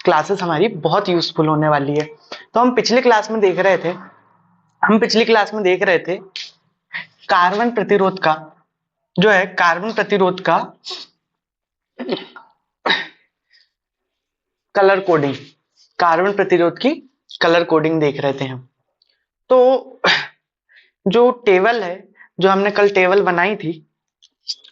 Classes हमारी बहुत useful होने वाली है। तो हम पिछली क्लास में देख रहे थे कार्बन प्रतिरोध का, जो है कार्बन प्रतिरोध का कलर कोडिंग, कार्बन प्रतिरोध की कलर कोडिंग देख रहे थे हम। तो जो टेबल है, जो हमने कल टेबल बनाई थी,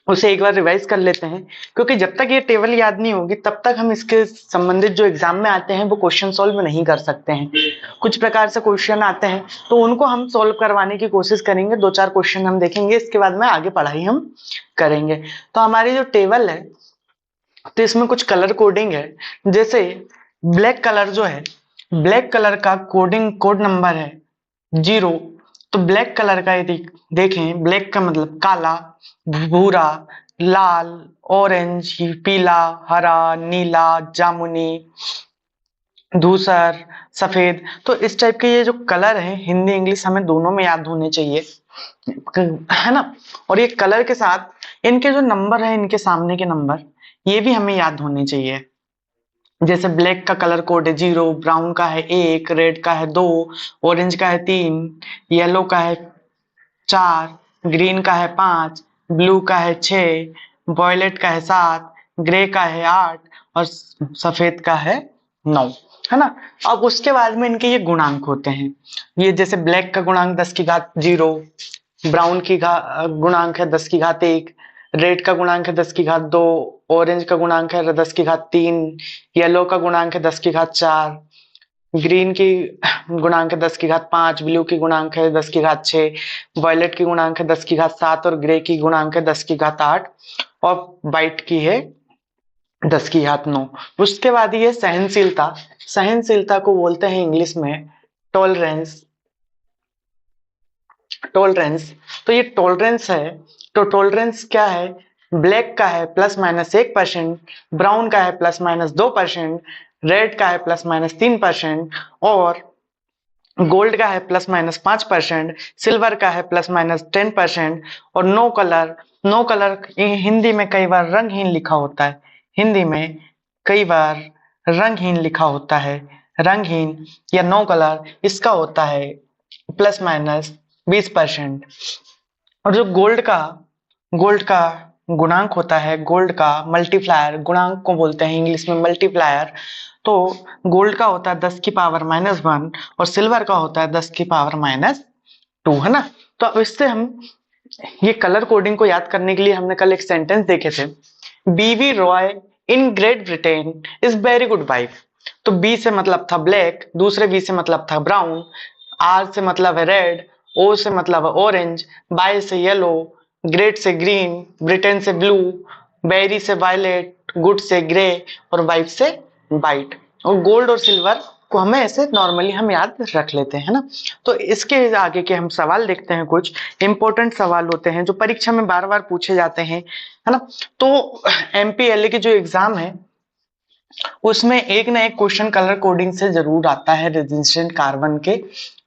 उसे एक बार रिवाइज कर लेते हैं, क्योंकि जब तक ये टेबल याद नहीं होगी तब तक हम इसके संबंधित जो एग्जाम में आते हैं वो क्वेश्चन सॉल्व नहीं कर सकते हैं। कुछ प्रकार से क्वेश्चन आते हैं तो उनको हम सॉल्व करवाने की कोशिश करेंगे, 2-4 क्वेश्चन हम देखेंगे, इसके बाद में आगे पढ़ाई हम करेंगे। तो हमारी जो टेबल है, तो इसमें कुछ कलर कोडिंग है। जैसे ब्लैक कलर जो है, ब्लैक कलर का कोड नंबर है 0। तो ब्लैक कलर का यदि देखें, ब्लैक का मतलब काला, भूरा, लाल, ऑरेंज, पीला, हरा, नीला, जामुनी, धूसर, सफेद। तो इस टाइप के ये जो कलर है, हिंदी इंग्लिश हमें दोनों में याद होने चाहिए, है ना। और ये कलर के साथ इनके जो नंबर है, इनके सामने के नंबर, ये भी हमें याद होने चाहिए। जैसे ब्लैक का कलर कोड है 0, ब्राउन का है 1, रेड का है 2, ऑरेंज का है 3, येलो का है 4, ग्रीन का है 5, ब्लू का है 6, वॉयलेट का है 7, ग्रे का है 8 और सफेद का है 9, है ना। अब उसके बाद में इनके ये गुणांक होते हैं। ये जैसे ब्लैक का गुणांक 10 की घात 0, ब्राउन की गुणांक है 10 की घात 1, रेड का गुणांक है 10 की घात 2, ऑरेंज का गुणांक है 10 की घात 3, येलो का गुणांक है 10 की घात 4, ग्रीन की गुणांक है 10 की घात 5, ब्लू की गुणांक है 10 की घात 6, वॉयलेट की गुणांक है 10 की घात 7 और ग्रे की गुणांक है 10 की घात 8 और व्हाइट की है 10 की घात 9। उसके बाद ये सहनशीलता, सहनशीलता को बोलते हैं इंग्लिश में टॉलरेंस, टॉलरेंस। तो ये टॉलरेंस है, तो टॉलरेंस क्या है, ब्लैक का है ±1%, ब्राउन का है ±2%, रेड का है ±3% और गोल्ड का है ±5%, सिल्वर का है ±10% और नो कलर हिंदी में कई बार रंगहीन लिखा होता है, हिंदी में कई बार रंगहीन लिखा होता है, रंगहीन या नो कलर, इसका होता है ±20%। और जो गोल्ड का गुणांक होता है, गोल्ड का मल्टीप्लायर, गुणांक को बोलते हैं इंग्लिश में मल्टीप्लायर। तो गोल्ड का होता है 10 की पावर -1 और सिल्वर का होता है 10 की पावर -2, है ना। तो अब इससे हम ये कलर कोडिंग को याद करने के लिए हमने कल एक सेंटेंस देखे थे, बीवी Roy in great Britain is very good wife. तो बी से मतलब था ब्लैक, दूसरे बी से मतलब था ब्राउन, आर से मतलब है रेड, ओ से मतलब है ऑरेंज, बाय से येलो, ग्रेट से ग्रीन, ब्रिटेन से ब्लू, बेरी से वायलेट, गुड से ग्रे और वाइफ से वाइट। और गोल्ड और सिल्वर को हमें ऐसे नॉर्मली हम याद रख लेते हैं ना। तो इसके आगे के हम सवाल देखते हैं, कुछ इंपॉर्टेंट सवाल होते हैं जो परीक्षा में बार बार पूछे जाते हैं, है ना। तो एमपीएलए की जो एग्जाम है उसमें एक ना एक क्वेश्चन कलर कोडिंग से जरूर आता है। रेजिस्टेंट कार्बन के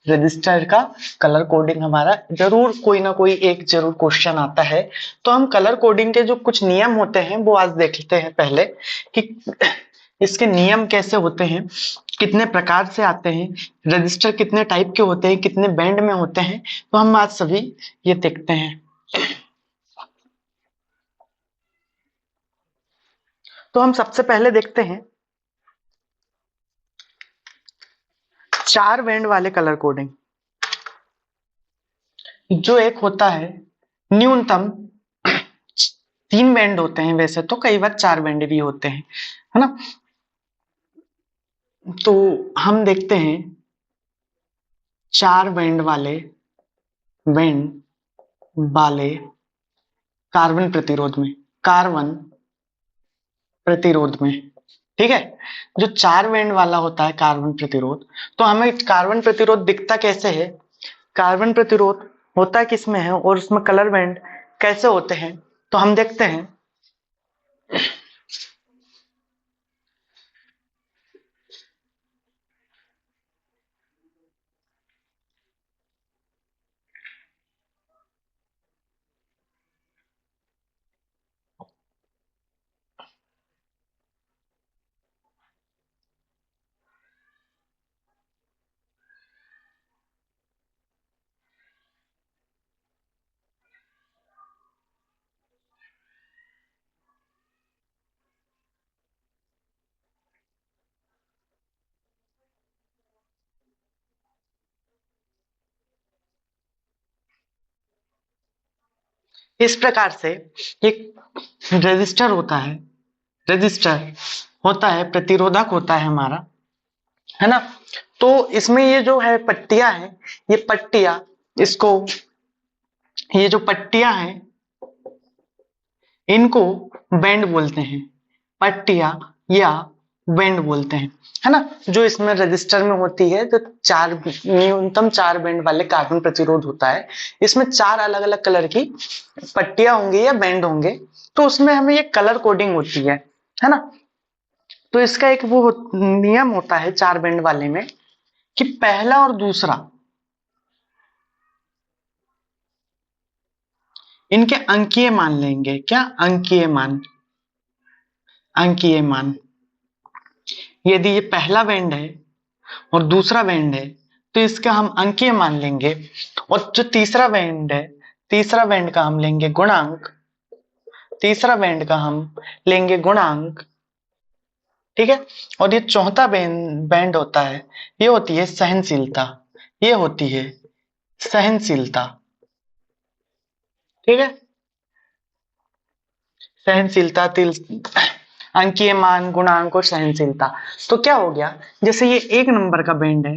रजिस्टर का कलर कोडिंग हमारा जरूर कोई ना कोई एक जरूर क्वेश्चन आता है। तो हम कलर कोडिंग के जो कुछ नियम होते हैं वो आज देखते हैं पहले, कि इसके नियम कैसे होते हैं, कितने प्रकार से आते हैं, रजिस्टर कितने टाइप के होते हैं, कितने बैंड में होते हैं। तो हम आज सभी ये देखते हैं। तो हम सबसे पहले देखते हैं 4 बैंड वाले कलर कोडिंग। जो एक होता है न्यूनतम 3 बैंड होते हैं, वैसे तो कई बार 4 बैंड भी होते हैं, है ना। तो हम देखते हैं 4 बैंड वाले कार्बन प्रतिरोध में, कार्बन प्रतिरोध में, ठीक है। जो 4 बैंड वाला होता है कार्बन प्रतिरोध, तो हमें कार्बन प्रतिरोध दिखता कैसे है, कार्बन प्रतिरोध होता किसमें है और उसमें कलर बैंड कैसे होते हैं, तो हम देखते हैं। इस प्रकार से एक रेजिस्टर होता है, रेजिस्टर होता है, प्रतिरोधक होता है हमारा, है ना। तो इसमें ये जो है पट्टियां हैं, ये पट्टियां, इसको, ये जो पट्टियां हैं इनको बैंड बोलते हैं, पट्टियां या बैंड बोलते हैं, है ना। जो इसमें रजिस्टर में होती है तो चार, न्यूनतम 4 बैंड वाले कार्बन प्रतिरोध होता है। इसमें 4 अलग अलग कलर की पट्टियां होंगी या बैंड होंगे, तो उसमें हमें ये कलर कोडिंग होती है ना। तो इसका एक वो नियम होता है 4 बैंड वाले में कि पहला और दूसरा, इनके अंकीय मान लेंगे। क्या? अंकीय मान, अंकीय मान। यदि ये पहला बैंड है और दूसरा बैंड है तो इसका हम अंकीय मान लेंगे, और जो तीसरा बैंड है, तीसरा बैंड का हम लेंगे गुणांक, तीसरा बैंड का हम लेंगे गुणांक, ठीक है। और ये चौथा बैंड होता है, ये होती है सहनशीलता, ये होती है सहनशीलता, ठीक है। सहनशीलता, तिल, अंकीय मान, गुणांक और सहनशीलता। तो क्या हो गया, जैसे ये 1 नंबर का बैंड है,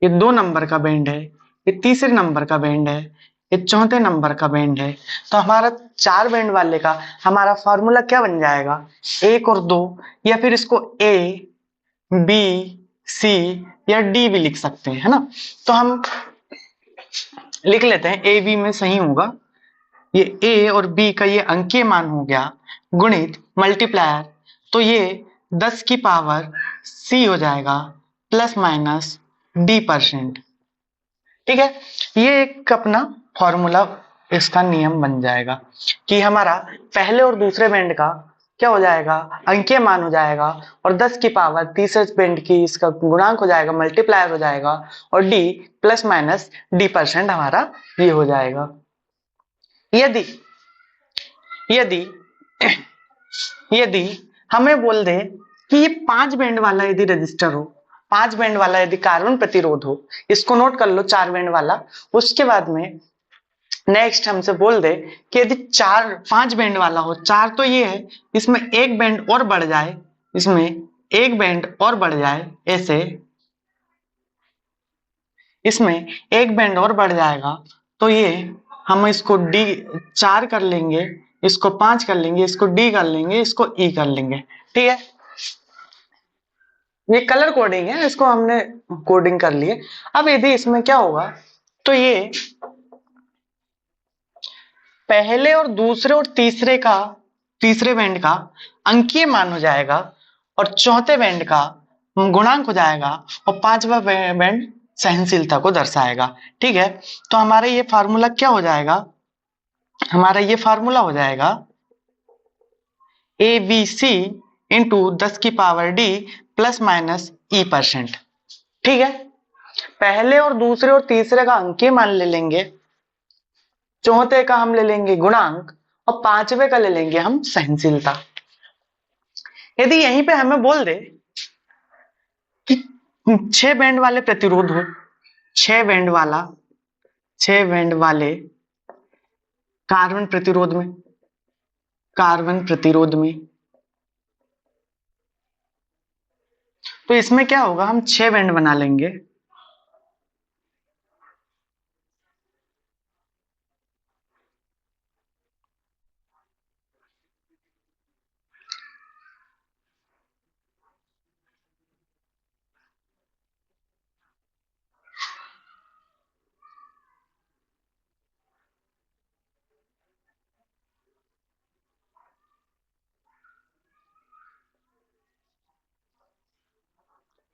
ये 2 नंबर का बैंड है, ये तीसरे नंबर का बैंड है, ये चौथे नंबर का बैंड है, तो हमारा 4 बैंड वाले का हमारा फॉर्मूला क्या बन जाएगा, 1 और 2, या फिर इसको ए, बी, सी या डी भी लिख सकते हैं, है ना। तो हम लिख लेते हैं, ए बी में सही होगा, ये ए और बी का ये अंकीय मान हो गया, गुणित मल्टीप्लायर, तो ये 10 की पावर सी हो जाएगा प्लस माइनस d%, ठीक है। ये एक अपना फॉर्मूला, इसका नियम बन जाएगा कि हमारा पहले और दूसरे बैंड का क्या हो जाएगा, अंकीय मान हो जाएगा, और 10 की पावर तीसरे बैंड की इसका गुणांक हो जाएगा, मल्टीप्लायर हो जाएगा, और d प्लस माइनस d% हमारा ये हो जाएगा। यदि यदि यदि हमें बोल दे कि ये 5 बैंड वाला यदि रजिस्टर हो, 5 बैंड वाला यदि कार्बन प्रतिरोध हो, इसको नोट कर लो, 4 बैंड वाला। उसके बाद में नेक्स्ट हमसे बोल दे कि यदि 5 बैंड वाला हो, 4 तो ये है, इसमें एक बैंड और बढ़ जाए, इसमें एक बैंड और बढ़ जाए, ऐसे इसमें एक बैंड और बढ़ जाएगा, तो ये हम इसको डी 4 कर लेंगे, इसको 5 कर लेंगे, इसको डी कर लेंगे, इसको ई कर लेंगे, ठीक है। ये कलर कोडिंग है, इसको हमने कोडिंग कर लिए। अब यदि इसमें क्या होगा, तो ये पहले और दूसरे और तीसरे का, तीसरे बैंड का अंकीय मान हो जाएगा, और चौथे बैंड का गुणांक हो जाएगा, और पांचवा बैंड सहनशीलता को दर्शाएगा, ठीक है। तो हमारा ये फार्मूला क्या हो जाएगा, हमारा ये फार्मूला हो जाएगा ए बी सी इंटू 10 की power D plus minus e%, ठीक है। पहले और दूसरे और तीसरे का अंकीय मान ले लेंगे, चौथे का हम ले लेंगे गुणांक, और पांचवे का ले लेंगे हम सहनशीलता। यदि यहीं पे हमें बोल दे कि 6 बैंड वाले प्रतिरोध हो, 6 बैंड वाला, 6 बैंड वाले कार्बन प्रतिरोध में, कार्बन प्रतिरोध में, तो इसमें क्या होगा, हम 6 बैंड बना लेंगे,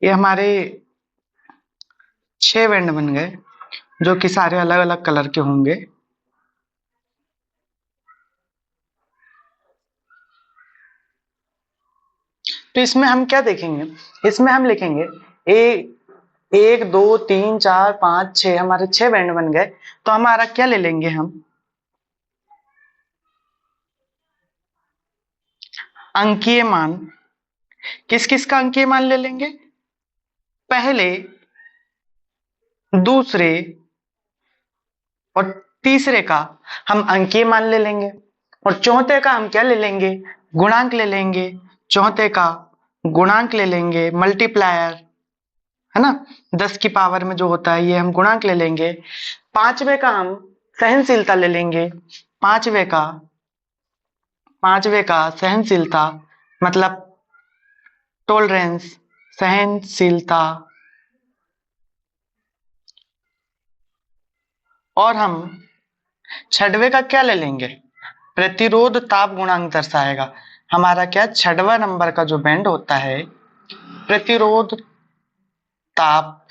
ये हमारे 6 बैंड बन गए, जो कि सारे अलग अलग कलर के होंगे। तो इसमें हम क्या देखेंगे, इसमें हम लिखेंगे ए, 1 2 3 4 5 6, हमारे 6 बैंड बन गए। तो हमारा क्या ले लेंगे हम, अंकीय मान, किस किस का अंकीय मान ले लेंगे, पहले, दूसरे और तीसरे का हम अंकीय मान ले लेंगे और चौथे का हम क्या ले लेंगे, गुणांक ले लेंगे। चौथे का गुणांक ले लेंगे, मल्टीप्लायर, है ना, 10 की पावर में जो होता है ये हम गुणांक ले लेंगे। पांचवे का हम सहनशीलता ले लेंगे। पांचवे का सहनशीलता मतलब टॉलरेंस, सहनशीलता। और हम छठवे का क्या ले लेंगे, प्रतिरोध ताप गुणांक दर्शाएगा। हमारा क्या छठवा नंबर का जो बैंड होता है प्रतिरोध ताप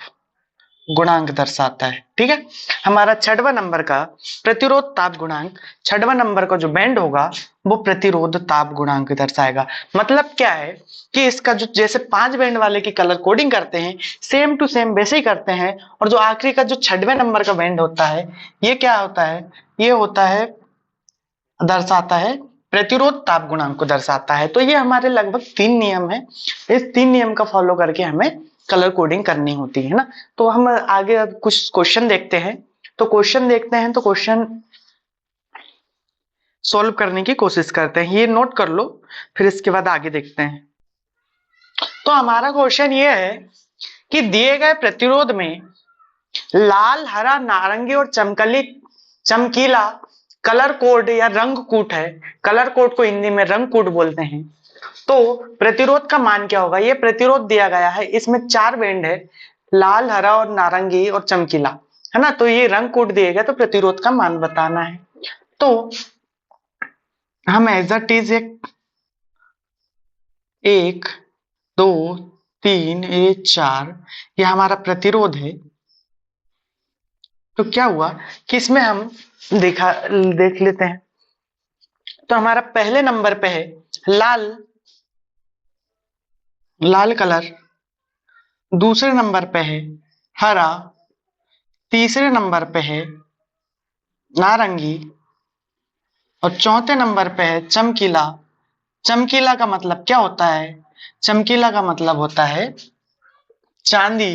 गुणांक दर्शाता है। ठीक है, हमारा छठवा नंबर का प्रतिरोध ताप गुणांक, छठवा नंबर का जो बैंड होगा वो प्रतिरोध ताप गुणांक दर्शाएगा। मतलब क्या है कि इसका जो जैसे 5 बैंड वाले की कलर कोडिंग करते हैं सेम टू सेम वैसे ही करते हैं। और जो आखिरी का जो छठवें नंबर का बैंड होता है ये क्या होता है, ये होता है, दर्शाता है प्रतिरोध ताप गुणांक को दर्शाता है। तो ये हमारे लगभग 3 नियम है, इस 3 नियम का फॉलो करके हमें कलर कोडिंग करनी होती है ना। तो हम आगे अब कुछ क्वेश्चन देखते हैं। तो क्वेश्चन सॉल्व करने की कोशिश करते हैं, ये नोट कर लो, फिर इसके बाद आगे देखते हैं। तो हमारा क्वेश्चन ये है कि दिए गए प्रतिरोध में लाल, हरा, नारंगी और चमकीला कलर कोड या रंग कूट है। कलर कोड को हिंदी में रंग कूट बोलते हैं। तो प्रतिरोध का मान क्या होगा, ये प्रतिरोध दिया गया है, इसमें 4 बैंड है, लाल, हरा और नारंगी और चमकीला, है ना। तो ये रंग कोड दिए गए, तो प्रतिरोध का मान बताना है। तो हम एज इट इज एक 2 3 ये 4 ये हमारा प्रतिरोध है। तो क्या हुआ कि इसमें हम देख लेते हैं। तो हमारा पहले नंबर पे है लाल कलर, दूसरे नंबर पे है हरा, तीसरे नंबर पे है नारंगी और चौथे नंबर पे है चमकीला। चमकीला का मतलब क्या होता है, चमकीला का मतलब होता है चांदी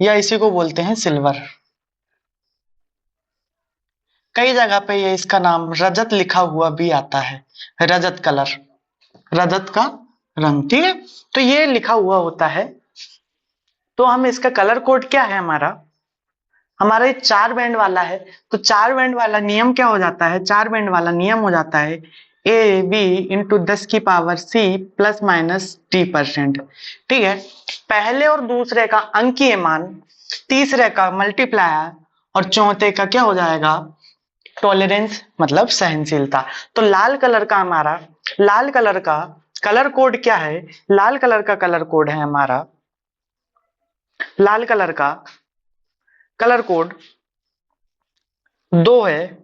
या इसी को बोलते हैं सिल्वर। कई जगह पे ये इसका नाम रजत लिखा हुआ भी आता है, रजत कलर, रजत का रंग। ठीक है, तो ये लिखा हुआ होता है। तो हम इसका कलर कोड क्या है, हमारा ये 4 बैंड वाला है। तो 4 बैंड वाला नियम क्या हो जाता है, 4 बैंड वाला नियम हो जाता है ए बी इंटू 10 की पावर सी प्लस माइनस टी%। ठीक है, पहले और दूसरे का अंकीय मान, तीसरे का मल्टीप्लायर और चौथे का क्या हो जाएगा, टॉलरेंस मतलब सहनशीलता। तो लाल कलर का कलर कोड क्या है, लाल कलर का कलर कोड है हमारा, लाल कलर का कलर कोड 2 है।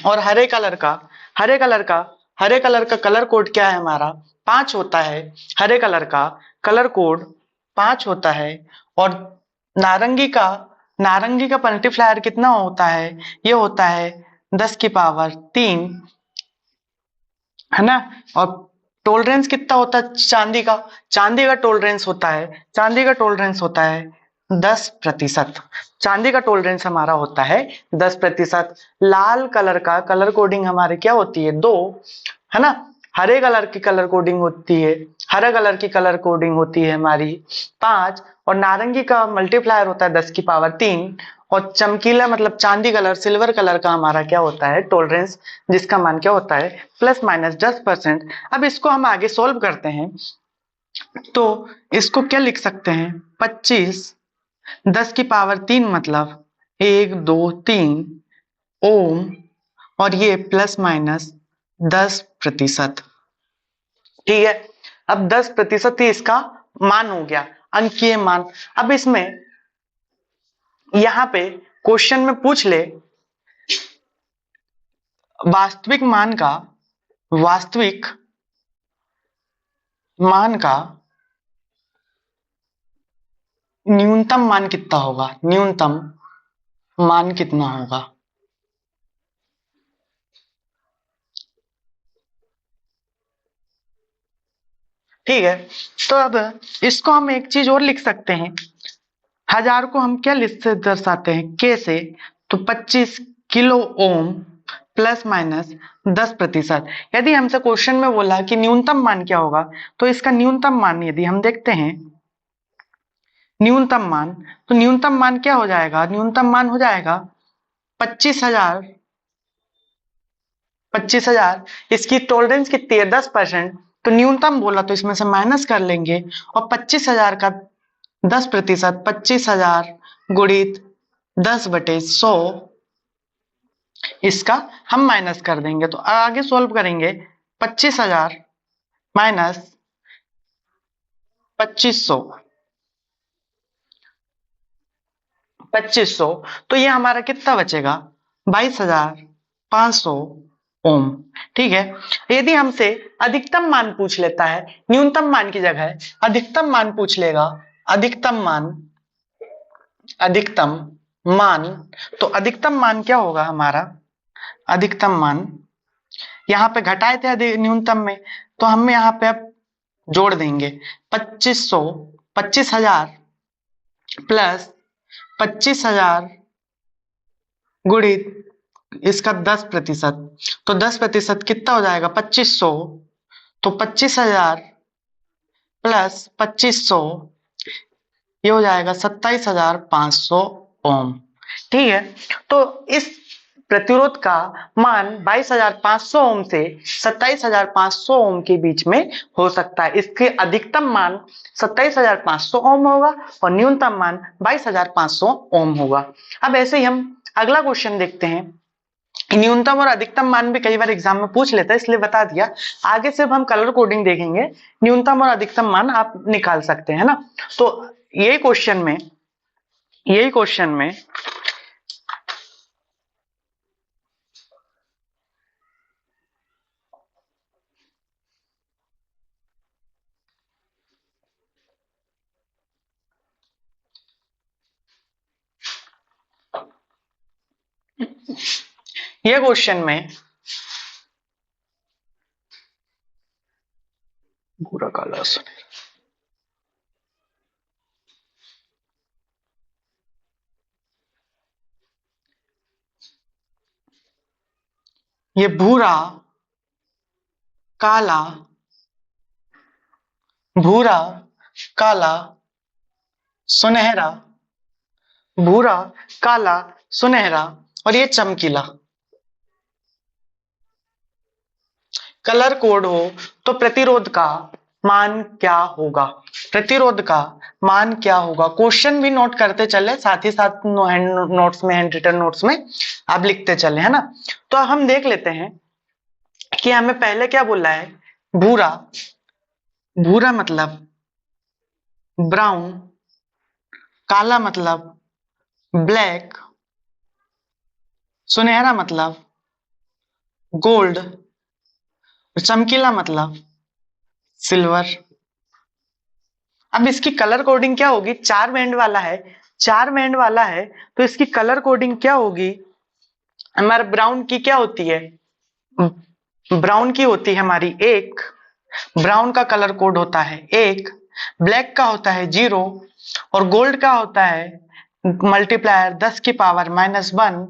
और हरे कलर का कलर कोड क्या है हमारा, 5 होता है। हरे कलर का कलर कोड 5 होता है। और नारंगी का मल्टीप्लायर कितना होता है, ये होता है 10 की पावर 3, है ना। और टॉलरेंस कितना होता है चांदी का टॉलरेंस होता है 10%। चांदी का टॉलरेंस हमारा होता है 10%। लाल कलर का कलर कोडिंग हमारे क्या होती है 2, है ना। हरे कलर की कलर कोडिंग होती है, हरे कलर की कलर कोडिंग होती है हमारी 5। और नारंगी का मल्टीप्लायर होता है 10 की पावर 3। और चमकीला मतलब चांदी कलर, सिल्वर कलर का हमारा क्या होता है टॉलरेंस, जिसका मान क्या होता है प्लस माइनस 10%। अब इसको हम आगे सोल्व करते हैं। तो इसको क्या लिख सकते हैं, 25 10 की पावर 3 मतलब 1 2 3 ओम, और ये प्लस माइनस 10%। ठीक है, अब 10% ही इसका मान हो गया, अंकीय मान। अब इसमें यहां पे क्वेश्चन में पूछ ले वास्तविक मान का न्यूनतम मान कितना होगा, न्यूनतम मान कितना होगा। ठीक है, तो अब इसको हम एक चीज और लिख सकते हैं, 1000 को हम क्या लिख से दर्शाते हैं, के से। तो 25 किलो ओम प्लस माइनस 10%। यदि हमसे क्वेश्चन में बोला कि न्यूनतम मान क्या होगा, तो इसका न्यूनतम मान यदि हम देखते हैं न्यूनतम मान, तो न्यूनतम मान क्या हो जाएगा, न्यूनतम मान हो जाएगा 25,000। 25,000, इसकी टॉलरेंस कितनी है 10%, तो न्यूनतम बोला तो इसमें से माइनस कर लेंगे, और 25,000 का 10%, 25,000 गुणित 10/100, इसका हम माइनस कर देंगे। तो आगे सोल्व करेंगे, 25,000 माइनस 2500, 2500, तो ये हमारा कितना बचेगा, 22,500 ओम। ठीक है, यदि हमसे अधिकतम मान पूछ लेता है, न्यूनतम मान की जगह अधिकतम मान पूछ लेगा, अधिकतम मान, अधिकतम मान, तो अधिकतम मान क्या होगा हमारा, अधिकतम मान यहाँ पे घटाए थे न्यूनतम में, तो हम यहाँ पे अब जोड़ देंगे 2500, 25,000 प्लस 25,000 गुणित इसका 10%, तो 10% कितना हो जाएगा 2500, तो 25,000 प्लस 2500, ये हो जाएगा 27,500 ओम। ठीक है, तो इस प्रतिरोध का मान 22,500 ओम से 27,500 ओम के बीच में हो सकता है। इसके अधिकतम मान 27,500 ओम होगा और न्यूनतम मान 22,500 ओम होगा। अब ऐसे ही हम अगला क्वेश्चन देखते हैं। न्यूनतम और अधिकतम मान भी कई बार एग्जाम में पूछ लेता है, इसलिए बता दिया। आगे से हम कलर कोडिंग देखेंगे, न्यूनतम और अधिकतम मान आप निकाल सकते हैं ना। तो यही क्वेश्चन में ये क्वेश्चन में भूरा काला सुनहरा, ये भूरा काला, भूरा काला सुनहरा, भूरा काला सुनहरा और ये चमकीला कलर कोड हो, तो प्रतिरोध का मान क्या होगा, प्रतिरोध का मान क्या होगा। क्वेश्चन भी नोट करते चले, साथ ही साथ नोट्स में, हैंड रिटन नोट्स में आप लिखते चले, है ना। तो हम देख लेते हैं कि हमें पहले क्या बोला है, भूरा, भूरा मतलब ब्राउन, काला मतलब ब्लैक, सुनहरा मतलब गोल्ड, चमकीला मतलब सिल्वर। अब इसकी कलर कोडिंग क्या होगी, 4 बैंड वाला है, 4 बैंड वाला है, तो इसकी कलर कोडिंग क्या होगी, हमारे ब्राउन की क्या होती है, ब्राउन की होती है हमारी 1, ब्राउन का कलर कोड होता है 1, ब्लैक का होता है 0, और गोल्ड का होता है मल्टीप्लायर 10 की पावर -1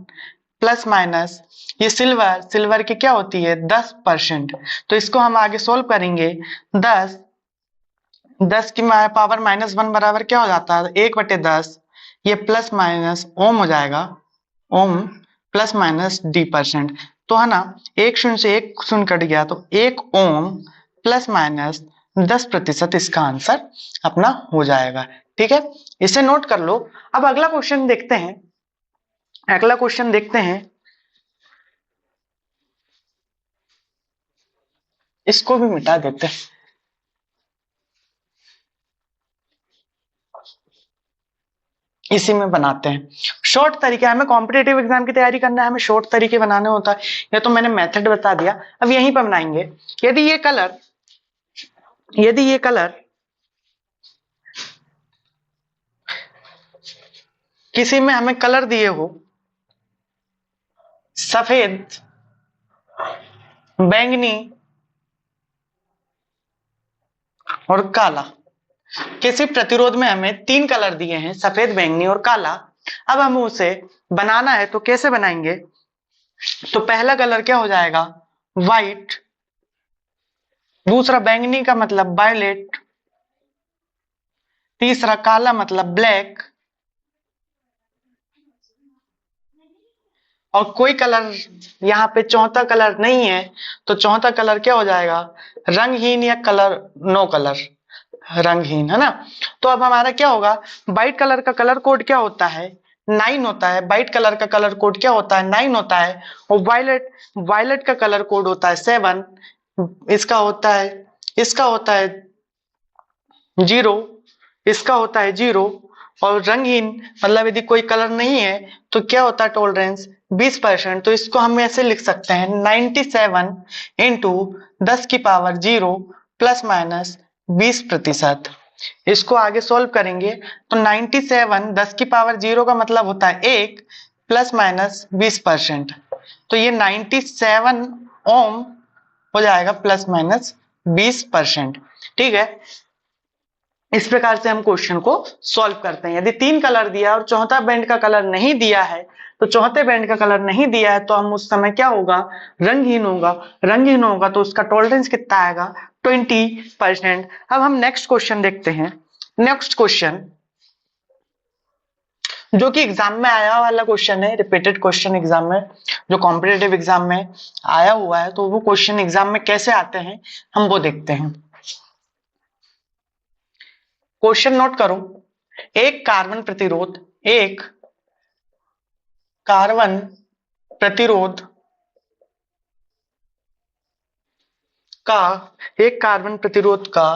प्लस माइनस, ये सिल्वर, सिल्वर की क्या होती है 10%। तो इसको हम आगे सोल्व करेंगे, 10 की पावर -1 बराबर क्या हो जाता है 1/10, ये प्लस माइनस ओम हो जाएगा, ओम प्लस माइनस d%। तो है ना, 1 शून्य से 1 शून्य कट गया, तो 1 ओम प्लस माइनस 10%, इसका आंसर अपना हो जाएगा। ठीक है, इसे नोट कर लो। अब अगला क्वेश्चन देखते हैं, अगला क्वेश्चन देखते हैं, इसको भी मिटा देते हैं, इसी में बनाते हैं। शॉर्ट तरीके, हमें कॉम्पिटेटिव एग्जाम की तैयारी करना है, हमें शॉर्ट तरीके बनाने होता है, ये तो मैंने मेथड बता दिया, अब यहीं पर बनाएंगे। यदि ये कलर, यदि ये कलर किसी में हमें कलर दिए हो, सफेद, बैंगनी और काला, किसी प्रतिरोध में हमें 3 कलर दिए हैं, सफेद, बैंगनी और काला, अब हमें उसे बनाना है, तो कैसे बनाएंगे? तो पहला कलर क्या हो जाएगा? व्हाइट, दूसरा बैंगनी का मतलब वायलेट, तीसरा काला मतलब ब्लैक, और कोई कलर यहाँ पे चौथा कलर नहीं है, तो चौथा कलर क्या हो जाएगा? रंगहीन या कलर नो कलर, रंगहीन, है ना। तो अब हमारा क्या होगा? व्हाइट कलर का कलर कोड क्या होता है? 9 होता है। व्हाइट कलर का कलर कोड क्या होता है? 9 होता है। और वायलेट, वायलेट का कलर कोड होता है 7। इसका होता है 0, इसका होता है 0। और रंगहीन मतलब यदि कोई कलर नहीं है तो क्या होता है? टॉलरेंस 20%। तो इसको हम ऐसे लिख सकते हैं 97 इंटू 10⁻0 प्लस माइनस 20%। इसको आगे सॉल्व करेंगे तो 97 10⁻0 का मतलब होता है 1 प्लस माइनस 20%। तो ये 97 ओम हो जाएगा प्लस माइनस 20%। ठीक है, इस प्रकार से हम क्वेश्चन को सॉल्व करते हैं। यदि 3 कलर दिया और चौथा बैंड का कलर नहीं दिया है, तो चौथे बैंड का कलर नहीं दिया है तो हम उस समय क्या होगा? रंगहीन होगा। रंगहीन होगा तो उसका टॉलरेंस कितना आएगा? 20%। अब हम नेक्स्ट क्वेश्चन देखते हैं। नेक्स्ट क्वेश्चन जो कि एग्जाम में आया वाला क्वेश्चन है, रिपीटेड क्वेश्चन एग्जाम में, जो कॉम्पिटेटिव एग्जाम में आया हुआ है, तो वो क्वेश्चन एग्जाम में कैसे आते हैं हम वो देखते हैं। क्वेश्चन नोट करो। एक कार्बन प्रतिरोध का एक कार्बन प्रतिरोध का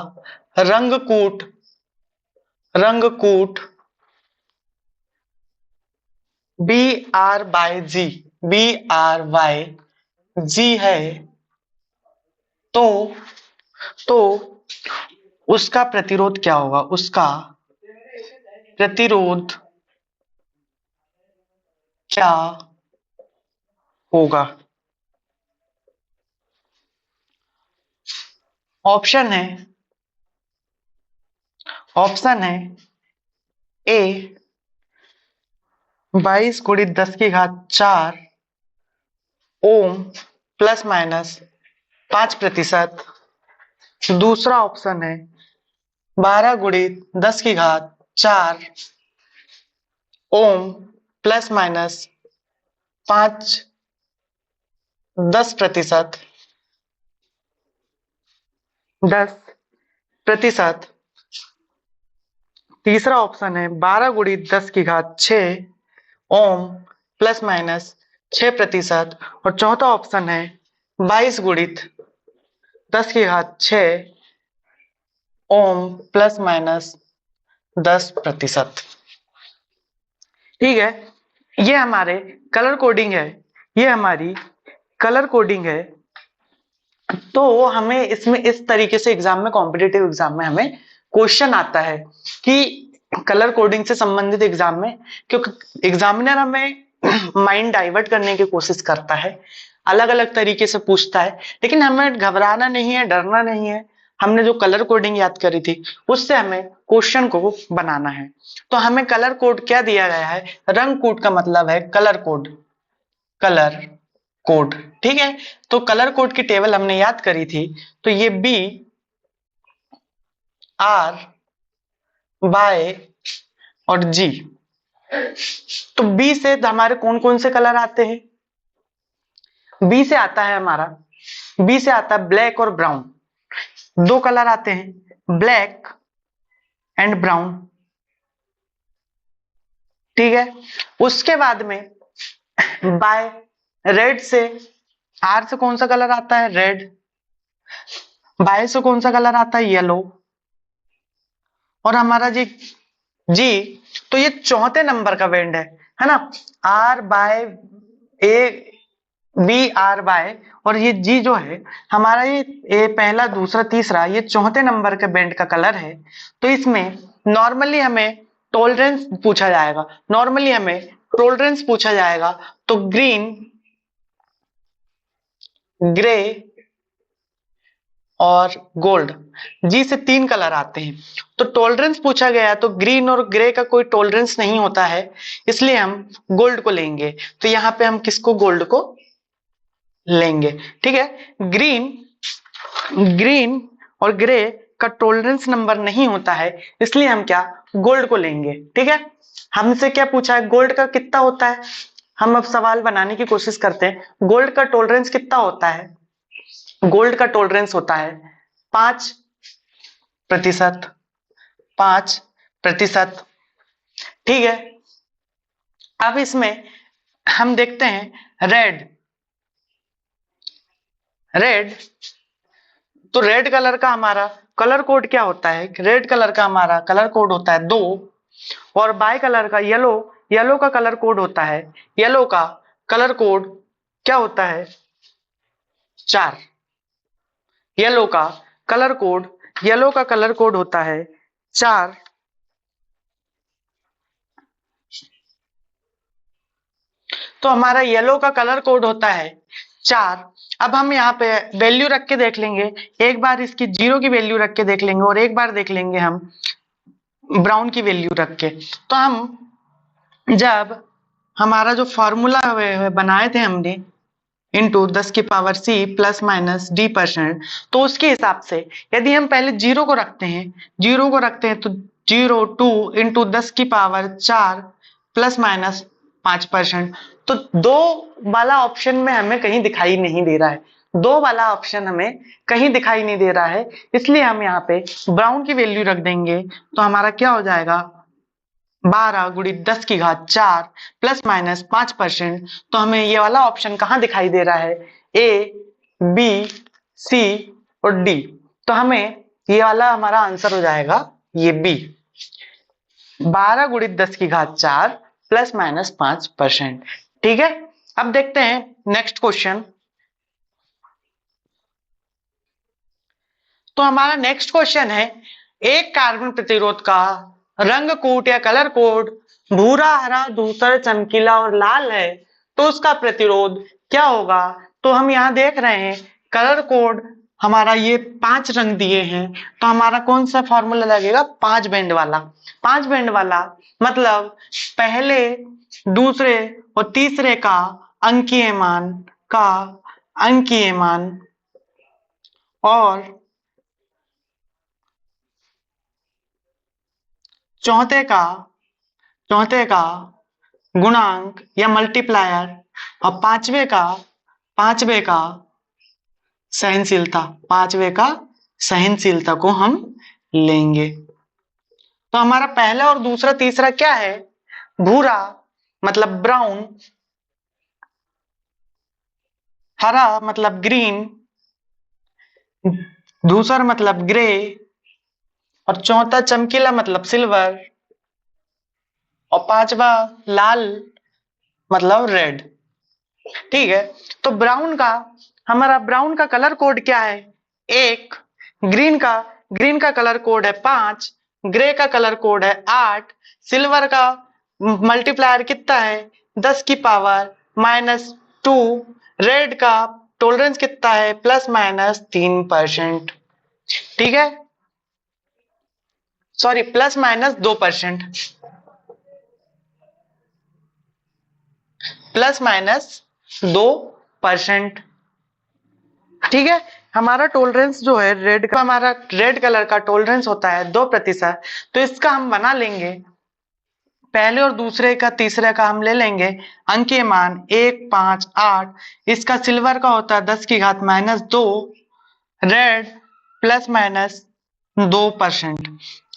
रंगकूट Br/G है, तो तो उसका प्रतिरोध क्या होगा? उसका प्रतिरोध क्या होगा? ऑप्शन है ए 22 × 10⁴ ओम प्लस माइनस 5%। दूसरा ऑप्शन है 12 × 10⁴ ओम प्लस माइनस 10%। तीसरा ऑप्शन है 12 × 10⁶ ओम प्लस माइनस 6%। और चौथा ऑप्शन है 22 × 10⁶ ओम प्लस माइनस 10%। ठीक है, ये हमारे कलर कोडिंग है, ये हमारी कलर कोडिंग है। तो हमें इसमें इस तरीके से एग्जाम में, कॉम्पिटिटिव एग्जाम में हमें क्वेश्चन आता है कि कलर कोडिंग से संबंधित एग्जाम में, क्योंकि एग्जामिनर हमें माइंड डाइवर्ट करने की कोशिश करता है, अलग अलग तरीके से पूछता है, लेकिन हमें घबराना नहीं है, डरना नहीं है। हमने जो कलर कोडिंग याद करी थी उससे हमें क्वेश्चन को बनाना है। तो हमें कलर कोड क्या दिया गया है? रंग कोड का मतलब है कलर कोड, कलर कोड। ठीक है, तो कलर कोड की टेबल हमने याद करी थी। तो ये BR/Y और G, तो बी से हमारे कौन कौन से कलर आते हैं? बी से आता है हमारा, बी से आता है ब्लैक और ब्राउन। 2 कलर आते हैं, ब्लैक एंड ब्राउन। ठीक है, उसके बाद में बाय रेड से, आर से कौन सा कलर आता है? रेड। बाय से कौन सा कलर आता है? येलो। और हमारा जी, तो ये चौथे नंबर का बैंड है ना। BR/Y और ये जी जो है हमारा, ये पहला, दूसरा, तीसरा, ये चौथे नंबर के बैंड का कलर है। तो इसमें नॉर्मली हमें टॉलरेंस पूछा जाएगा, तो ग्रीन, ग्रे, और गोल्ड, जी से 3 कलर आते हैं। तो टॉलरेंस पूछा गया है, तो ग्रीन और ग्रे का कोई टॉलरेंस नहीं होता है, इसलिए हम गोल्ड को लेंगे। तो यहाँ पे हम किसको, गोल्ड को लेंगे। ठीक है, ग्रीन ग्रीन और ग्रे का टॉलरेंस नंबर नहीं होता है, इसलिए हम क्या, गोल्ड को लेंगे। ठीक है, हमसे क्या पूछा है, गोल्ड का कितना होता है। हम अब सवाल बनाने की कोशिश करते हैं। गोल्ड का टॉलरेंस कितना होता है, गोल्ड का टॉलरेंस होता है 5%। 5%। ठीक है, अब इसमें हम देखते हैं रेड। रेड, तो रेड कलर का हमारा कलर कोड क्या होता है, रेड कलर का हमारा कलर कोड होता है 2। और बाई कलर का येलो, येलो का कलर कोड होता है, येलो का कलर कोड क्या होता है 4। येलो का कलर कोड, येलो का कलर कोड होता है 4। तो हमारा येलो का कलर कोड होता है 4। अब हम यहाँ पे वैल्यू रख के देख लेंगे, एक बार इसकी 0 की वैल्यू रख के देख लेंगे और एक बार देख लेंगे हम ब्राउन की वैल्यू रख के। तो हम जब हमारा जो फॉर्मूला बनाए थे हमने, into 10⁻C plus minus D%, तो उसके हिसाब से यदि हम पहले 0 को रखते हैं, 0 को रखते हैं तो 0 2 इंटू 10⁴ प्लस माइनस 5%। तो 2 वाला ऑप्शन में हमें कहीं दिखाई नहीं दे रहा है, 2 वाला ऑप्शन हमें कहीं दिखाई नहीं दे रहा है, इसलिए हम यहाँ पे ब्राउन की वैल्यू रख देंगे। तो हमारा क्या हो जाएगा, 12 × 10⁴ प्लस माइनस 5%। तो हमें ये वाला ऑप्शन कहाँ दिखाई दे रहा है, ए, बी, सी और डी। तो हमें ये वाला हमारा आंसर हो जाएगा ये बी, 12 × 10⁴ प्लस माइनस 5%। ठीक है, अब देखते हैं नेक्स्ट क्वेश्चन। तो हमारा नेक्स्ट क्वेश्चन है, एक कार्बन प्रतिरोध का रंग कोड या कलर कोड भूरा, हरा, धूसर, चमकीला और लाल है, तो उसका प्रतिरोध क्या होगा। तो हम यहाँ देख रहे हैं कलर कोड हमारा ये 5 रंग दिए हैं, तो हमारा कौन सा फॉर्मूला लगेगा, 5 बैंड वाला। 5 बैंड वाला मतलब पहले, दूसरे और तीसरे का अंकीय मान, का अंकीय मान और चौथे का गुणांक या मल्टीप्लायर और पांचवे का सहनशीलता, को हम लेंगे। तो हमारा पहला और दूसरा तीसरा क्या है, भूरा मतलब ब्राउन, हरा मतलब ग्रीन, धूसर मतलब ग्रे और चौथा चमकीला मतलब सिल्वर और पांचवा लाल मतलब रेड। ठीक है, तो ब्राउन का कलर कोड क्या है 1, ग्रीन का कलर कोड है 5, ग्रे का कलर कोड है 8, सिल्वर का मल्टीप्लायर कितना है 10⁻⁻², रेड का टॉलरेंस कितना है प्लस माइनस 3%। ठीक है, sorry plus minus 2%, plus minus 2%। ठीक है, हमारा टॉलरेंस जो है हमारा रेड कलर का टॉलरेंस होता है 2%। तो इसका हम बना लेंगे, पहले और दूसरे का तीसरे का हम ले लेंगे अंकीय मान 1 5 8। इसका सिल्वर का होता है 10⁻², रेड प्लस माइनस 2%।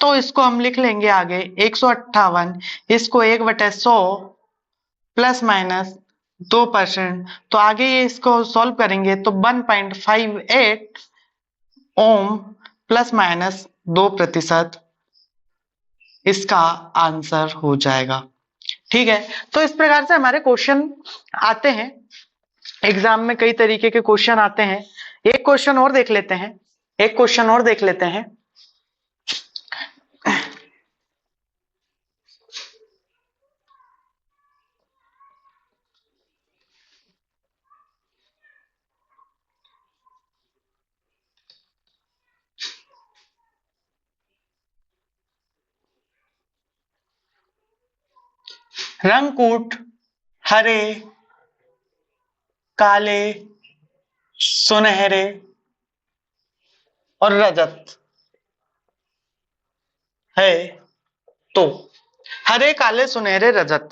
तो इसको हम लिख लेंगे आगे 158, इसको 1/100 प्लस माइनस 2%। तो आगे ये इसको सॉल्व करेंगे तो 1.58 ओम प्लस माइनस 2% इसका आंसर हो जाएगा। ठीक है, तो इस प्रकार से हमारे क्वेश्चन आते हैं एग्जाम में, कई तरीके के क्वेश्चन आते हैं। एक क्वेश्चन और देख लेते हैं, एक क्वेश्चन और देख लेते हैं। रंगकूट हरे, काले, सुनहरे और रजत है। तो हरे, काले, सुनहरे, रजत।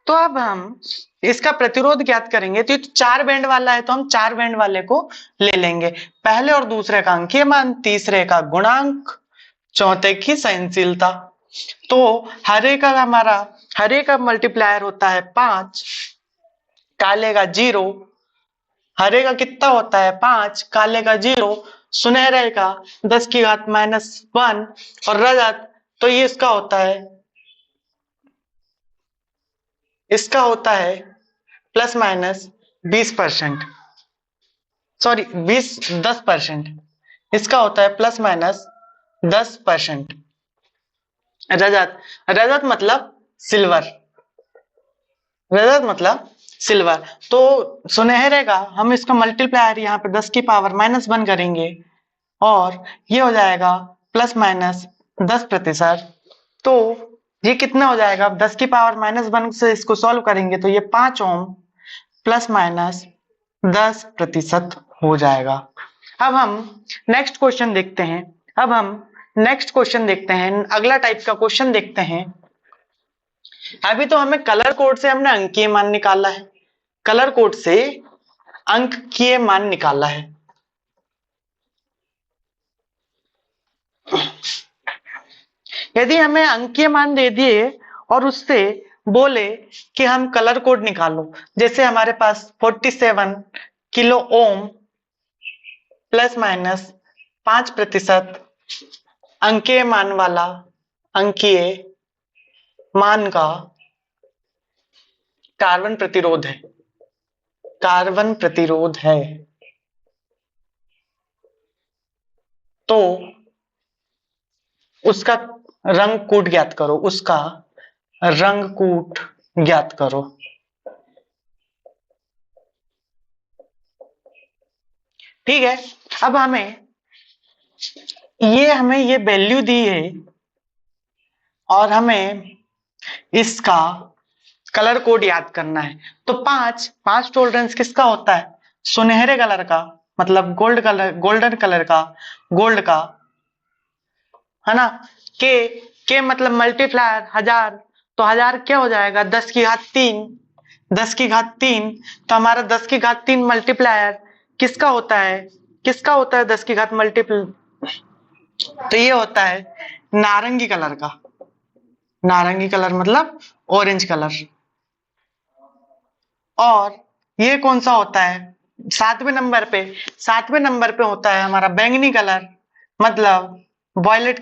तो अब हम इसका प्रतिरोध ज्ञात करेंगे। तो ये 4 बैंड वाला है तो हम 4 बैंड वाले को ले लेंगे। पहले और दूसरे का अंकीय मान, तीसरे का गुणांक, चौथे की सहनशीलता। तो हरे का मल्टीप्लायर होता है 5, काले का 0, हरे का कितना होता है 5, काले का 0, सुनहरे का 10 की घात -1 और रजत तो ये इसका होता है ±20%, सॉरी 10%। इसका होता है ±10%। रजत रजत मतलब सिल्वर, रजत मतलब सिल्वर। तो सुनहरे का हम इसका मल्टीप्लायर यहाँ पे 10 की पावर -1 करेंगे और ये हो जाएगा ±10%। तो ये कितना हो जाएगा? 10 की पावर -1 से इसको सॉल्व करेंगे तो ये 5 ओम ±10% हो जाएगा। अब हम नेक्स्ट क्वेश्चन देखते हैं। अगला टाइप का क्वेश्चन देखते हैं। अभी तो हमें कलर कोड से हमने अंकीय मान निकाला है, कलर कोड से अंकीय मान निकाला है। यदि हमें अंकीय मान दे दिए और उससे बोले कि हम कलर कोड निकालो, जैसे हमारे पास 47 किलो ओम ±5% अंकीय मान वाला अंकीय मान का कार्बन प्रतिरोध है, तो उसका रंग कूट ज्ञात करो। ठीक है, अब हमें ये वैल्यू दी है और हमें इसका कलर कोड याद करना है। तो पांच टॉलरेंस किसका होता है? सुनहरे कलर का, मतलब गोल्डन कलर का, गोल्ड का, है ना। के मतलब मल्टीप्लायर 1000, तो 1000 क्या हो जाएगा? 10 की घात 3, 10 की घात 3। तो हमारा 10 की घात 3 मल्टीप्लायर किसका होता है? 10 की घात मल्टीप्ल, तो ये होता है नारंगी कलर का। नारंगी कलर मतलब ऑरेंज कलर। और ये कौन सा होता है? 7वें नंबर पे होता है हमारा बैंगनी कलर, मतलब वॉयलेट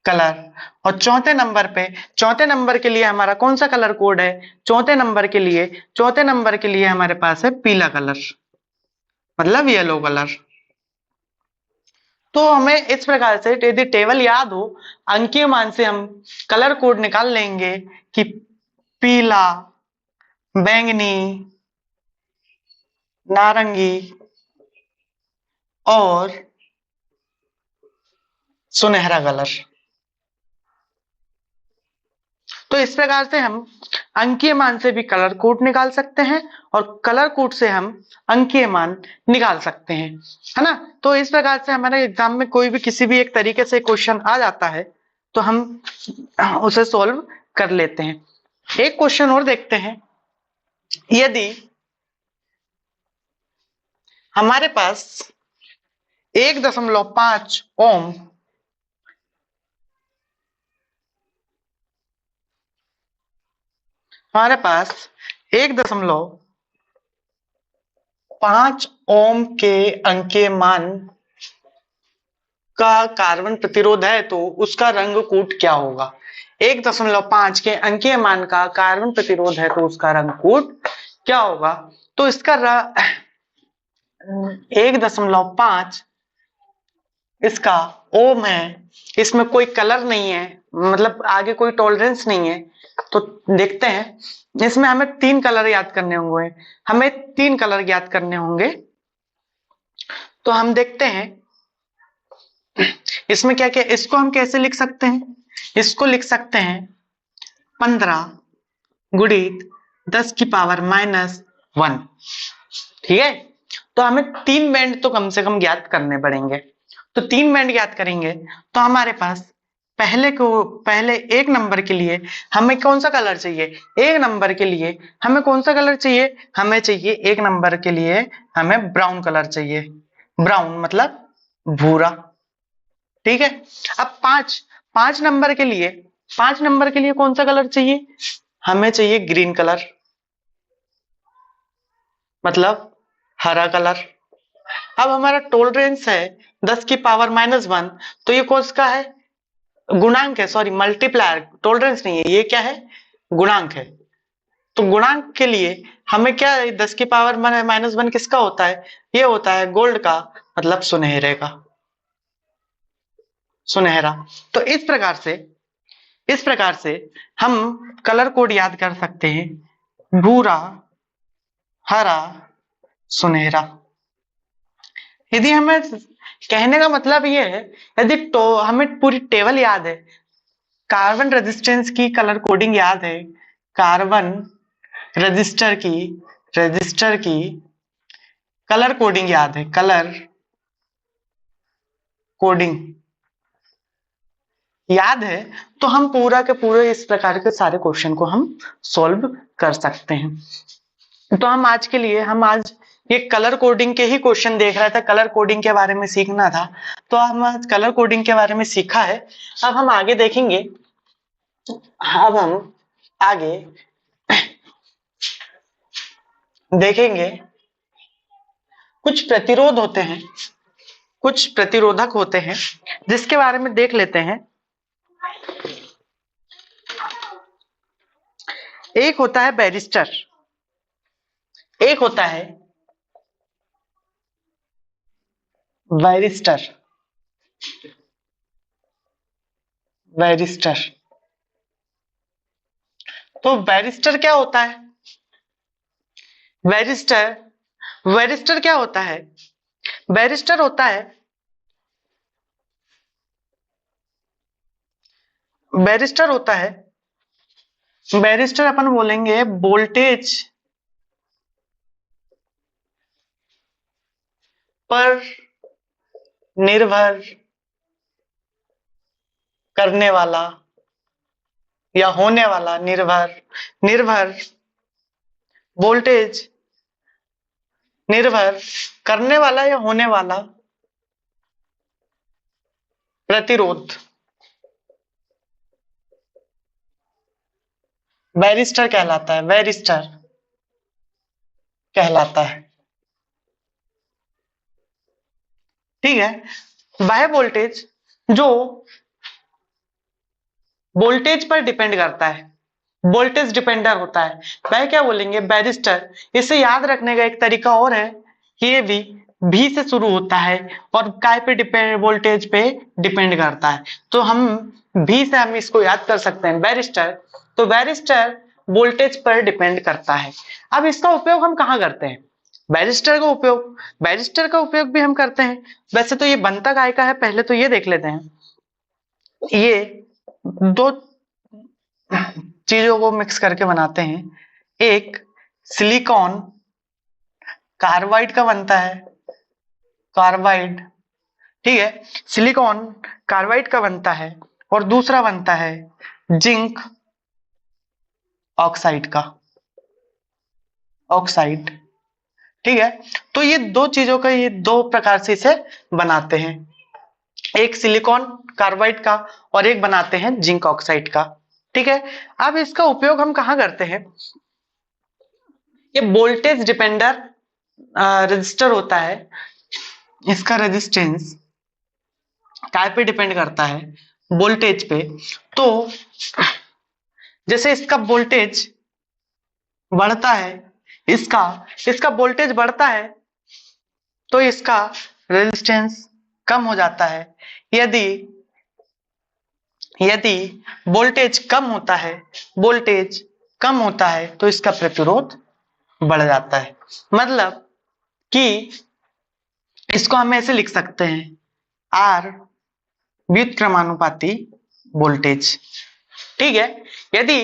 कलर। और चौथे नंबर के लिए हमारा कौन सा कलर कोड है? चौथे नंबर के लिए हमारे पास है पीला कलर, मतलब येलो कलर। तो हमें इस प्रकार से यदि टेबल याद हो, अंकीय मान से हम कलर कोड निकाल लेंगे कि पीला, बैंगनी, नारंगी और सुनहरा कलर। तो इस प्रकार से हम अंकीय मान से भी कलर कोड निकाल सकते हैं और कलर कोड से हम अंकीय मान निकाल सकते हैं, है ना। तो इस प्रकार से हमारे एग्जाम में कोई भी किसी भी एक तरीके से क्वेश्चन आ जाता है तो हम उसे सॉल्व कर लेते हैं। एक क्वेश्चन और देखते हैं। यदि हमारे पास 1.5 ओम हमारे पास 1.5 ओम के अंकीय मान का कार्बन प्रतिरोध है तो उसका रंग कूट क्या होगा? 1.5 के अंकीय मान का कार्बन प्रतिरोध है तो उसका रंग कूट क्या होगा? तो इसका 1.5 इसका ओम है, इसमें कोई कलर नहीं है, मतलब आगे कोई टॉलरेंस नहीं है। तो देखते हैं, इसमें हमें 3 कलर याद करने होंगे। तो हम देखते हैं इसमें क्या क्या, इसको हम कैसे लिख सकते हैं? इसको लिख सकते हैं 15 गुणित 10 की पावर -1। ठीक है, तो हमें 3 बैंड तो कम से कम ज्ञात करने पड़ेंगे। तो 3 बैंड ज्ञात करेंगे तो हमारे पास पहले एक नंबर के लिए हमें कौन सा कलर चाहिए? एक नंबर के लिए हमें कौन सा कलर चाहिए? हमें चाहिए एक नंबर के लिए हमें ब्राउन कलर चाहिए। ब्राउन मतलब भूरा। ठीक है, अब पांच नंबर के लिए, 5 नंबर के लिए कौन सा कलर चाहिए? हमें चाहिए ग्रीन कलर मतलब हरा कलर। अब हमारा टॉलरेंस है 10 की पावर -1, तो ये कौन सा है? गुणांक है, सॉरी मल्टीप्लायर, टॉलरेंस नहीं है, ये क्या है? गुणांक है। तो गुणांक के लिए हमें क्या है? 10 की पावर -1 किसका होता है? ये होता है गोल्ड का, मतलब सुनहरे का, सुनहरा। तो इस प्रकार से हम कलर कोड याद कर सकते हैं, भूरा, हरा, सुनहरा। यदि हमें कहने का मतलब ये है, यदि तो हमें पूरी टेबल याद है, कार्बन रेजिस्टेंस की कलर कोडिंग याद है, कार्बन रजिस्टर की कलर कोडिंग याद है, कलर कोडिंग याद है, तो हम पूरा के पूरे इस प्रकार के सारे क्वेश्चन को हम सॉल्व कर सकते हैं। तो हम आज के लिए आज ये कलर कोडिंग के ही क्वेश्चन देख रहा था, कलर कोडिंग के बारे में सीखना था, तो हम आज कलर कोडिंग के बारे में सीखा है। अब हम आगे देखेंगे, अब हम आगे देखेंगे कुछ प्रतिरोध होते हैं, कुछ प्रतिरोधक होते हैं, जिसके बारे में देख लेते हैं। एक होता है बैरिस्टर, एक होता है बैरिस्टर, बैरिस्टर। तो बैरिस्टर क्या होता है? बैरिस्टर बैरिस्टर क्या होता है? बैरिस्टर होता है, बैरिस्टर होता है, बैरिस्टर अपन बोलेंगे वोल्टेज पर निर्भर करने वाला या होने वाला, निर्भर वोल्टेज निर्भर करने वाला या होने वाला प्रतिरोध बैरिस्टर कहलाता है, बैरिस्टर कहलाता है। ठीक है, वह वोल्टेज जो वोल्टेज पर डिपेंड करता है, वोल्टेज डिपेंडर होता है, वह क्या बोलेंगे? बैरिस्टर। इसे याद रखने का एक तरीका और है कि ये भी से शुरू होता है और काय पे डिपेंड, वोल्टेज पे डिपेंड करता है। तो हम भी से हम इसको याद कर सकते हैं, बैरिस्टर। तो बैरिस्टर वोल्टेज पर डिपेंड करता है। अब इसका उपयोग हम कहाँ करते हैं? बैरिस्टर का उपयोग भी हम करते हैं। वैसे तो ये बनता काय का है, पहले तो ये देख लेते हैं। ये दो चीजों को मिक्स करके बनाते हैं, एक सिलिकॉन कार्बाइड का बनता है, कार्बाइड। ठीक है, सिलिकॉन कार्बाइड का बनता है, और दूसरा बनता है जिंक ऑक्साइड का, ऑक्साइड। ठीक है, तो ये दो चीजों का, ये दो प्रकार से इसे बनाते हैं, एक सिलिकॉन कार्बाइड का और एक बनाते हैं जिंक ऑक्साइड का। ठीक है, अब इसका उपयोग हम कहाँ करते हैं? ये वोल्टेज डिपेंडर रजिस्टर होता है, इसका रेजिस्टेंस काय पे डिपेंड करता है? वोल्टेज पे। तो जैसे इसका वोल्टेज बढ़ता है, इसका इसका वोल्टेज बढ़ता है, तो इसका रेजिस्टेंस कम हो जाता है। यदि यदि वोल्टेज कम होता है, वोल्टेज कम होता है, तो इसका प्रतिरोध बढ़ जाता है। मतलब कि इसको हम ऐसे लिख सकते हैं, आर व्युत्क्रमानुपाती वोल्टेज, ठीक है। यदि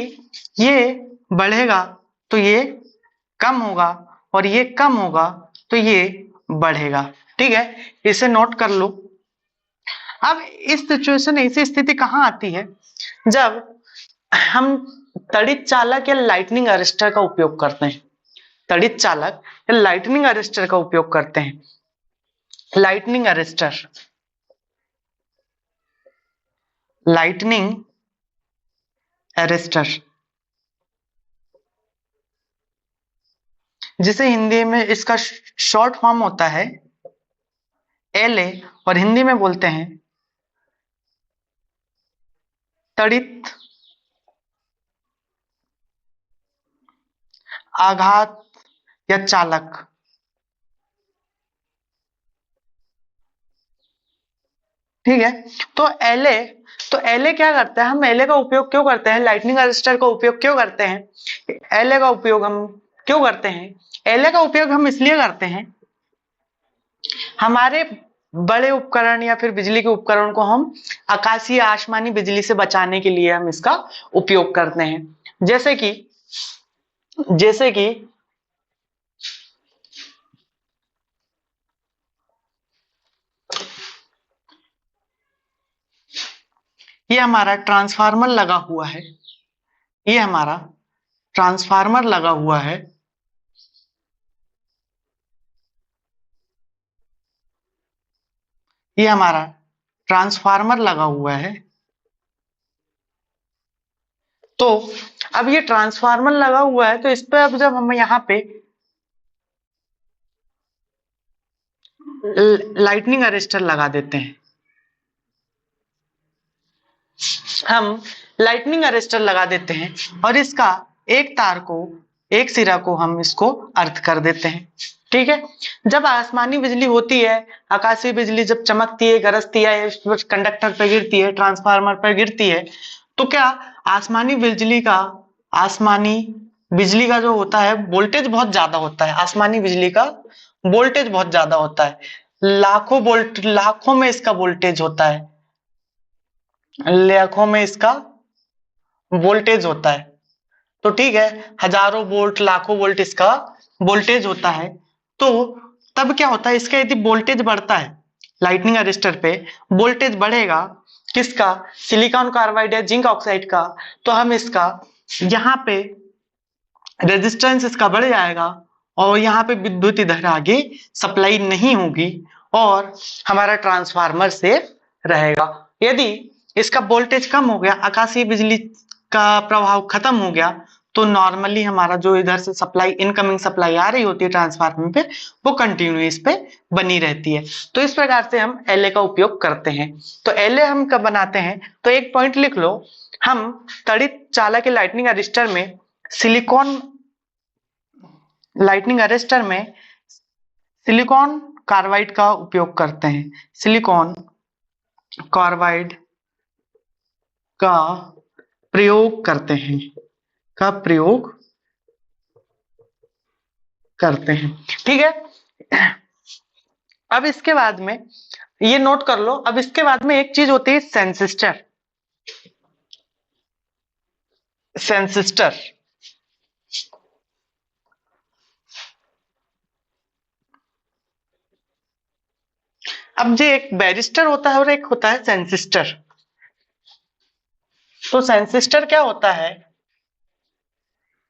ये बढ़ेगा तो ये कम होगा, और ये कम होगा तो ये बढ़ेगा। ठीक है, इसे नोट कर लो। अब इस सिचुएशन, ऐसी स्थिति कहाँ आती है जब हम तड़ित चालक या लाइटनिंग अरेस्टर का उपयोग करते हैं। तड़ित चालक या लाइटनिंग अरेस्टर का उपयोग करते हैं। लाइटनिंग अरेस्टर, लाइटनिंग अरेस्टर, जिसे हिंदी में इसका शॉर्ट फॉर्म होता है एलए, और हिंदी में बोलते हैं तड़ित आघात या चालक। ठीक है, तो एलए, तो एलए क्या करता है, हम एलए का उपयोग क्यों करते हैं, लाइटनिंग अरेस्टर का उपयोग क्यों करते हैं, एलए का उपयोग हम क्यों करते हैं, एलए का उपयोग हम इसलिए करते हैं, हमारे बड़े उपकरण या फिर बिजली के उपकरण को हम आकाशीय आसमानी बिजली से बचाने के लिए हम इसका उपयोग करते हैं। जैसे कि ये हमारा ट्रांसफार्मर लगा हुआ है, ये हमारा ट्रांसफार्मर लगा हुआ है, ये हमारा ट्रांसफार्मर लगा हुआ है। तो अब ये ट्रांसफार्मर लगा हुआ है, तो इस पे अब जब हम यहाँ पे लाइटनिंग अरेस्टर लगा देते हैं, हम लाइटनिंग अरेस्टर लगा देते हैं और इसका एक तार को, एक सिरा को हम इसको अर्थ कर देते हैं। ठीक है, जब आसमानी बिजली होती है, आकाशीय बिजली जब चमकती है, गरजती है, कंडक्टर पर गिरती है, ट्रांसफार्मर पर गिरती है, तो क्या आसमानी बिजली का जो होता है वोल्टेज बहुत ज्यादा होता है, आसमानी बिजली का वोल्टेज बहुत ज्यादा होता है, लाखों वोल्ट, लाखों में इसका वोल्टेज होता है, लाखों में इसका वोल्टेज होता है। तो ठीक है, हजारों वोल्ट, लाखों वोल्ट इसका वोल्टेज होता है। तो तब क्या होता है, इसका यदि वोल्टेज बढ़ता है, लाइटनिंग अरेस्टर पे वोल्टेज बढ़ेगा, किसका, सिलिकॉन कार्बाइड या जिंक ऑक्साइड का, तो हम इसका यहाँ पे रेजिस्टेंस इसका बढ़ जाएगा और यहाँ पे विद्युत इधर आगे सप्लाई नहीं होगी और हमारा ट्रांसफार्मर सेफ रहेगा। यदि इसका वोल्टेज कम हो गया, आकाशीय बिजली का प्रभाव खत्म हो गया, तो नॉर्मली हमारा जो इधर से सप्लाई, इनकमिंग सप्लाई आ रही होती है ट्रांसफार्मर पे, वो कंटिन्यू इस पे बनी रहती है। तो इस प्रकार से हम एलए का उपयोग करते हैं। तो एलए हम कब बनाते हैं, तो एक पॉइंट लिख लो, हम तड़ित चालक के लाइटनिंग अरेस्टर में सिलिकॉन, लाइटनिंग अरेस्टर में सिलिकॉन कार्बाइड का उपयोग करते हैं, सिलिकॉन कार्बाइड का प्रयोग करते हैं, का प्रयोग करते हैं। ठीक है, अब इसके बाद में ये नोट कर लो, अब इसके बाद में एक चीज होती है सेंसिस्टर। सेंसिस्टर, अब जो एक बैरिस्टर होता है और एक होता है सेंसिस्टर। तो सेंसिस्टर क्या होता है,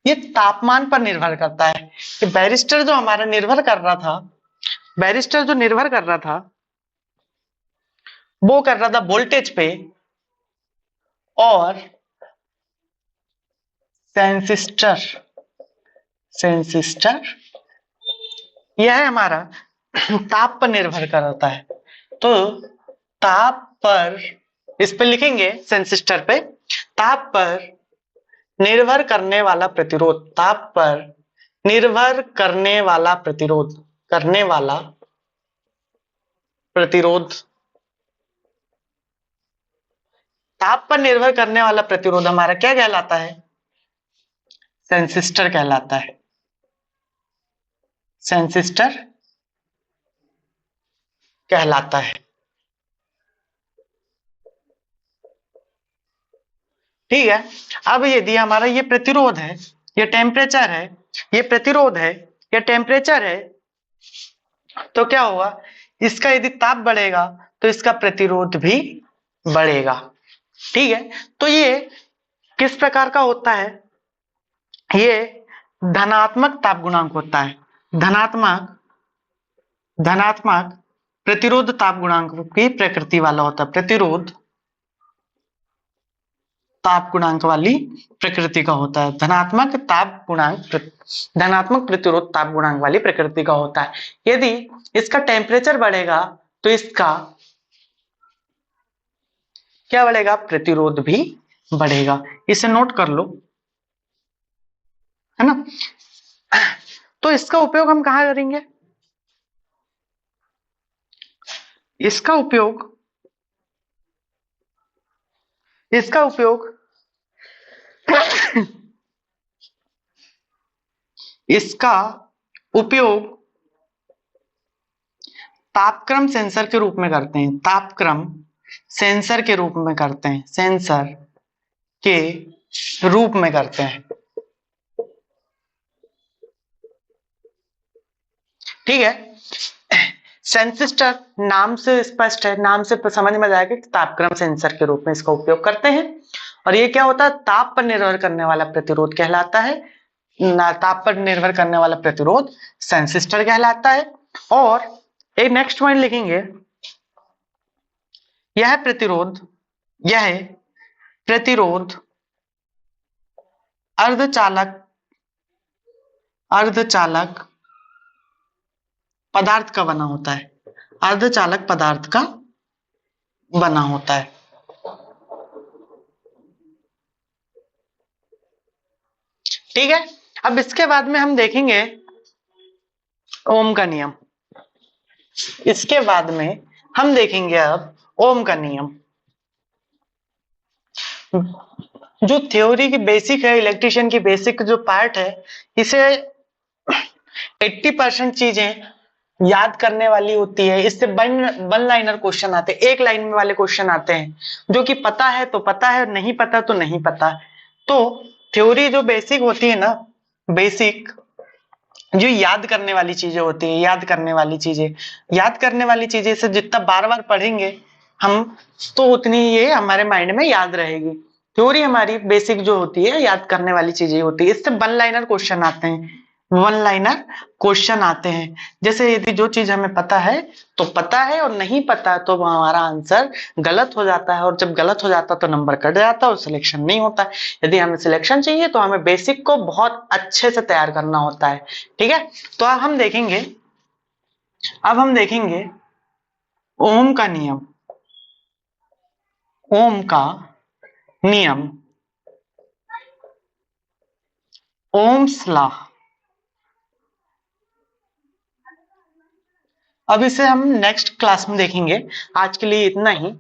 ये तापमान पर निर्भर करता है। कि बैरिस्टर जो हमारा निर्भर कर रहा था, बैरिस्टर जो निर्भर कर रहा था वो कर रहा था वोल्टेज पे, और सेंसिस्टर, सेंसिस्टर यह है हमारा ताप पर निर्भर करता है। तो ताप पर, इस पे लिखेंगे सेंसिस्टर पे, ताप पर निर्भर करने वाला प्रतिरोध, ताप पर निर्भर करने वाला प्रतिरोध, करने वाला प्रतिरोध, ताप पर निर्भर करने वाला प्रतिरोध हमारा क्या कहलाता है, सेंसिस्टर कहलाता है। सेंसिस्टर कहलाता है। ठीक है। अब यदि हमारा ये प्रतिरोध है, ये टेम्परेचर है, ये प्रतिरोध है, ये टेम्परेचर है, तो क्या होगा, इसका यदि ताप बढ़ेगा तो इसका प्रतिरोध भी बढ़ेगा। ठीक है, तो ये किस प्रकार का होता है, ये धनात्मक ताप गुणांक होता है, धनात्मक धनात्मक प्रतिरोध ताप गुणांक की प्रकृति वाला होता है, प्रतिरोध ताप गुणांक वाली प्रकृति का होता है, धनात्मक ताप गुणांक, धनात्मक प्रतिरोध ताप गुणांक वाली प्रकृति का होता है। यदि इसका टेम्परेचर बढ़ेगा तो इसका क्या बढ़ेगा, प्रतिरोध भी बढ़ेगा। इसे नोट कर लो, है ना। तो इसका उपयोग हम कहाँ करेंगे, इसका उपयोग इसका उपयोग इसका उपयोग तापक्रम सेंसर के रूप में करते हैं, तापक्रम सेंसर के रूप में करते हैं, सेंसर के रूप में करते हैं। ठीक है, सेंसिस्टर नाम से स्पष्ट है, नाम से समझ में जाएगा कि तापक्रम सेंसर के रूप में इसका उपयोग करते हैं। और ये क्या होता है, ताप पर निर्भर करने वाला प्रतिरोध कहलाता है, ताप पर निर्भर करने वाला प्रतिरोध सेंसिस्टर कहलाता है। और एक नेक्स्ट पॉइंट लिखेंगे, यह प्रतिरोध अर्धचालक पदार्थ का बना होता है, अर्धचालक पदार्थ का बना होता है। ठीक है, अब इसके बाद में हम देखेंगे ओम का नियम, इसके बाद में हम देखेंगे अब ओम का नियम। जो थ्योरी की बेसिक है, इलेक्ट्रिशियन की बेसिक जो पार्ट है, इसे 80% चीजें याद करने वाली होती है। इससे वन लाइनर क्वेश्चन आते हैं, एक लाइन में वाले क्वेश्चन आते हैं, जो कि पता है तो पता है, नहीं पता तो नहीं पता। तो थ्योरी जो बेसिक होती है ना, बेसिक जो याद करने वाली चीजें होती है, याद करने वाली चीजें से जितना बार बार पढ़ेंगे हम, तो उतनी ये हमारे माइंड में याद रहेगी। थ्योरी हमारी बेसिक जो होती है, याद करने वाली चीजें होती है। इससे वन लाइनर क्वेश्चन आते हैं, वन लाइनर क्वेश्चन आते हैं। जैसे यदि जो चीज हमें पता है तो पता है, और नहीं पता तो हमारा आंसर गलत हो जाता है, और जब गलत हो जाता तो नंबर कट जाता है और सिलेक्शन नहीं होता है। यदि हमें सिलेक्शन चाहिए तो हमें बेसिक को बहुत अच्छे से तैयार करना होता है। ठीक है, तो अब हम देखेंगे ओम का नियम, ओम का नियम, ओम्स लॉ। अब इसे हम नेक्स्ट क्लास में देखेंगे। आज के लिए इतना ही।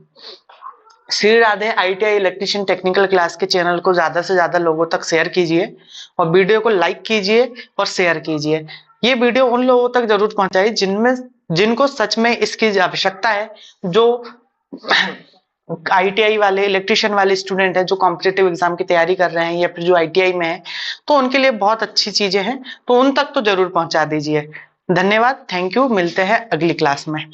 Shri Radhe ITI electrician technical class के चैनल को ज्यादा से ज्यादा लोगों तक शेयर कीजिए, और वीडियो को लाइक कीजिए और शेयर कीजिए। ये वीडियो उन लोगों तक जरूर पहुंचाइए जिनको सच में इसकी आवश्यकता है, जो ITI वाले इलेक्ट्रिशियन वाले स्टूडेंट हैं, जो कॉम्पिटिटिव एग्जाम की तैयारी कर रहे हैं या फिर जो ITI में है, तो उनके लिए बहुत अच्छी चीजें हैं, तो उन तक तो जरूर पहुंचा दीजिए। धन्यवाद, थैंक यू, मिलते हैं अगली क्लास में।